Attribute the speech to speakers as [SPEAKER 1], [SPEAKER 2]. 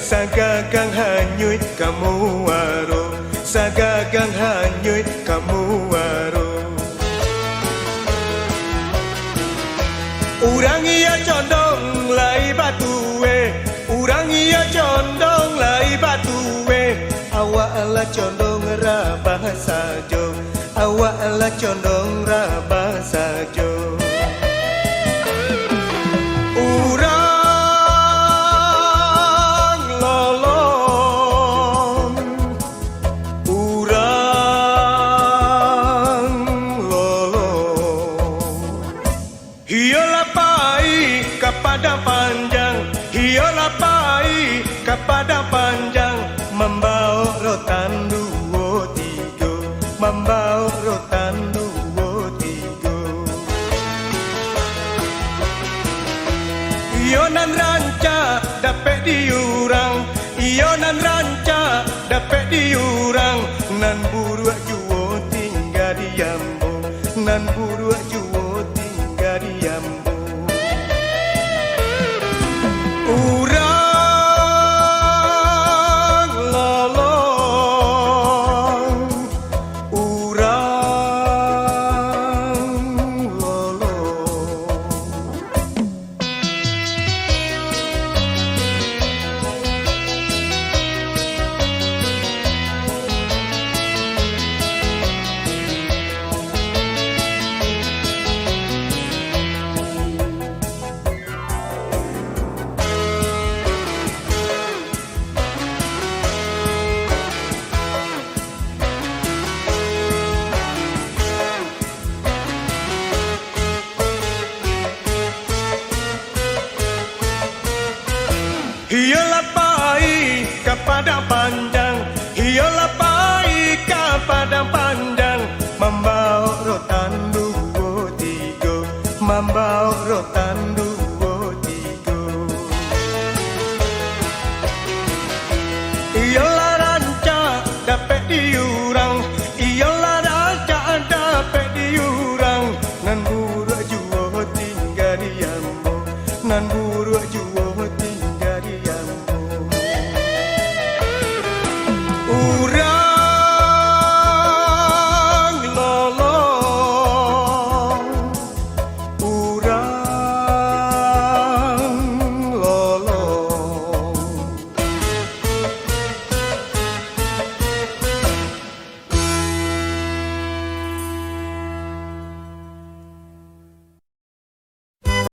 [SPEAKER 1] Sagagang hanyut kamu waro, sagagang hanyut kamu waro. Urang iya condong lai batuwe, urang iya condong lai batuwe. Awak ala condong rabah sajo, awak ala condong rabah sajo. Hiolah pai kepada panjang, hiolah pai kepada panjang, membawa rotan dua tiga, membawa rotan dua tiga. Ionan ranca dapat diurang, ionan ranca dapat diurang, nan buruak juo tinggal diambo, nan buruak juo tinggal diambo. Urang lolong, urang lolong. Hiolah pai kepada panjang,